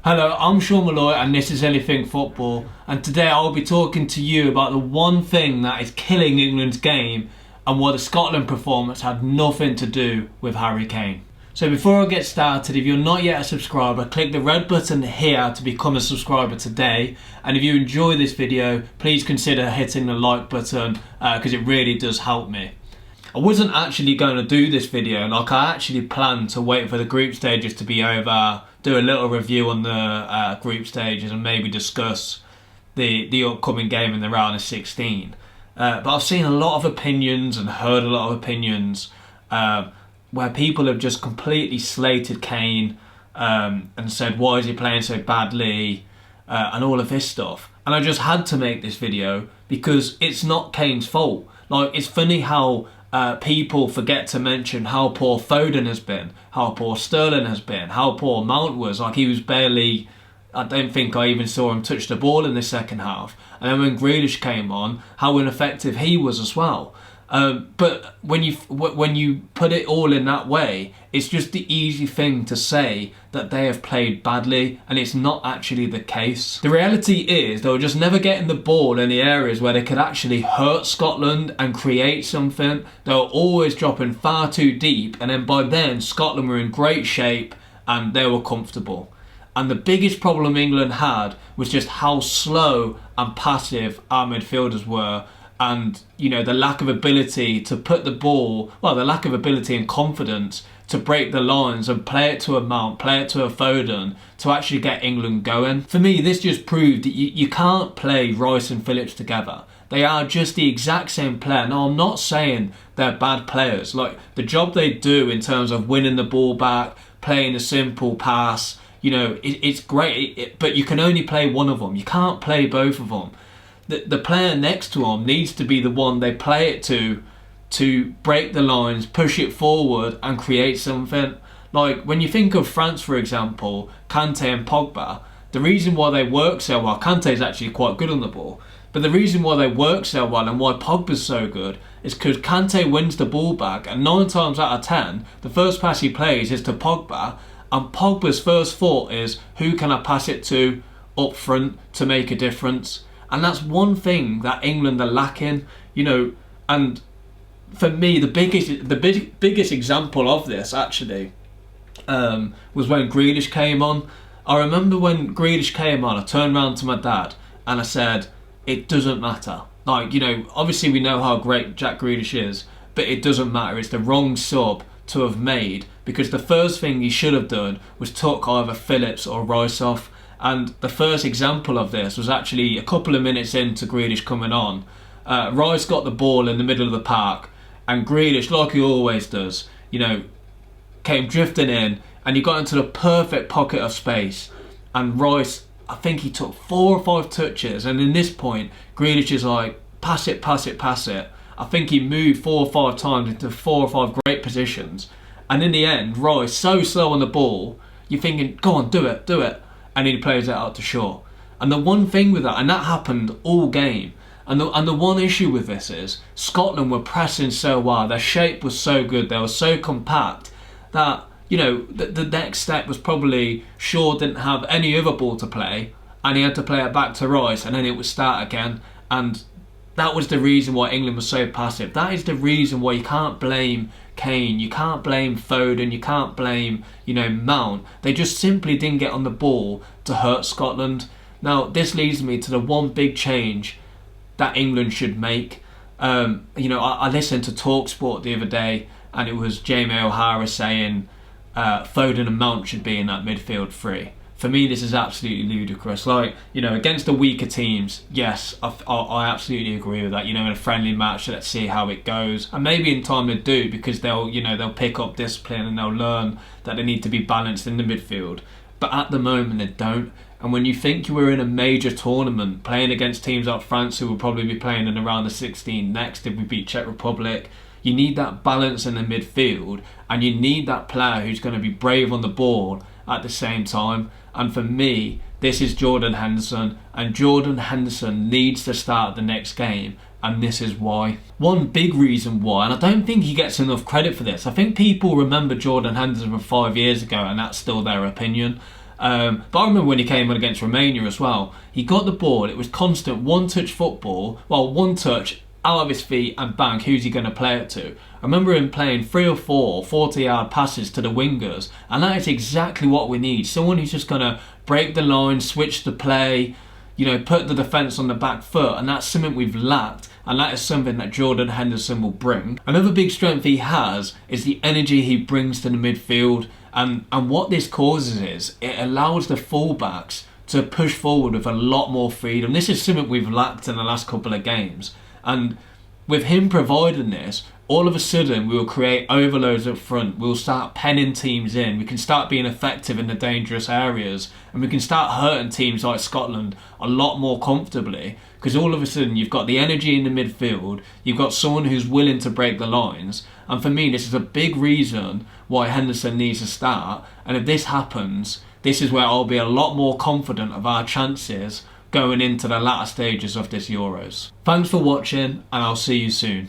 Hello, I'm Sean Malloy and this is Anything Football, and today I'll be talking to you about the one thing that is killing England's game and why the Scotland performance had nothing to do with Harry Kane. So before I get started, if you're not yet a subscriber, click the red button here to become a subscriber today, and if you enjoy this video, please consider hitting the like button because it really does help me. I wasn't actually going to do this video, I actually planned to wait for the group stages to be over, do a little review on the group stages and maybe discuss the upcoming game in the round of 16. But I've seen a lot of opinions and heard a lot of opinions where people have just completely slated Kane and said, why is he playing so badly, and all of this stuff. And I just had to make this video because it's not Kane's fault. Like, it's funny how people forget to mention how poor Foden has been, how poor Sterling has been, how poor Mount was. Like, he was barely, I don't think I even saw him touch the ball in the second half. And then when Grealish came on, how ineffective he was as well. But when you put it all in that way, it's just the easy thing to say that they have played badly, and it's not actually the case. The reality is they were just never getting the ball in the areas where they could actually hurt Scotland and create something. They were always dropping far too deep, and then by then Scotland were in great shape and they were comfortable. And the biggest problem England had was just how slow and passive our midfielders were. And, you know, the lack of ability to put the ball, well, the lack of ability and confidence to break the lines and play it to a Mount, play it to a Foden, to actually get England going. For me, this just proved that you can't play Rice and Phillips together. They are just the exact same player. Now, I'm not saying they're bad players. Like, the job they do in terms of winning the ball back, playing a simple pass, you know, it's great. But you can only play one of them. You can't play both of them. The player next to him needs to be the one they play it to break the lines, push it forward and create something. Like, when you think of France, for example, Kante and Pogba, the reason why they work so well, Kante is actually quite good on the ball, but the reason why they work so well and why Pogba's so good is because Kante wins the ball back, and 9 times out of 10, the first pass he plays is to Pogba, and Pogba's first thought is, who can I pass it to up front to make a difference? And that's one thing that England are lacking, you know. And for me, the biggest example of this actually was when Grealish came on. I remember when Grealish came on, I turned around to my dad and I said, it doesn't matter. Like, you know, obviously we know how great Jack Grealish is, but it doesn't matter. It's the wrong sub to have made, because the first thing he should have done was took either Phillips or Rice off. And the first example of this was actually a couple of minutes into Grealish coming on. Rice got the ball in the middle of the park, and Grealish, like he always does, you know, came drifting in, and he got into the perfect pocket of space. And Rice, I think he took 4 or 5 touches, and in this point, Grealish is like, pass it, pass it, pass it. I think he moved 4 or 5 times into 4 or 5 great positions. And in the end, Rice, so slow on the ball, you're thinking, go on, do it, do it. And he plays it out to shore. And the one thing with that, and that happened all game, and the one issue with this is Scotland were pressing so well, their shape was so good, they were so compact that, you know, the next step was probably Shaw didn't have any other ball to play, and he had to play it back to Rice, and then it would start again. And that was the reason why England was so passive. That is the reason why you can't blame Kane, you can't blame Foden, you can't blame, you know, Mount. They just simply didn't get on the ball to hurt Scotland. Now, this leads me to the one big change that England should make. You know, I listened to TalkSport the other day, and it was Jamie O'Hara saying Foden and Mount should be in that midfield three. For me, this is absolutely ludicrous. Like, you know, against the weaker teams, yes, I absolutely agree with that. You know, in a friendly match, let's see how it goes. And maybe in time they do, because they'll pick up discipline and they'll learn that they need to be balanced in the midfield. But at the moment, they don't. And when you think you were in a major tournament, playing against teams like France, who will probably be playing in around the 16 next if we beat Czech Republic, you need that balance in the midfield, and you need that player who's going to be brave on the ball at the same time. And for me, this is Jordan Henderson, and Jordan Henderson needs to start the next game, and this is why. One big reason why, and I don't think he gets enough credit for this, I think people remember Jordan Henderson from 5 years ago, and that's still their opinion. But I remember when he came on against Romania as well. He got the ball, it was constant one-touch football. Well, one touch, out of his feet and bang, who's he going to play it to? I remember him playing 3 or 4 40-yard passes to the wingers, and that is exactly what we need. Someone who's just going to break the line, switch the play, put the defence on the back foot, and that's something we've lacked, and that is something that Jordan Henderson will bring. Another big strength he has is the energy he brings to the midfield, and what this causes is it allows the fullbacks to push forward with a lot more freedom. This is something we've lacked in the last couple of games, and with him providing this, all of a sudden we will create overloads up front. We'll start penning teams in. We can start being effective in the dangerous areas, and we can start hurting teams like Scotland a lot more comfortably, because all of a sudden you've got the energy in the midfield, you've got someone who's willing to break the lines, and for me this is a big reason why Henderson needs to start. And if this happens, this is where I'll be a lot more confident of our chances going into the latter stages of this Euros. Thanks for watching, and I'll see you soon.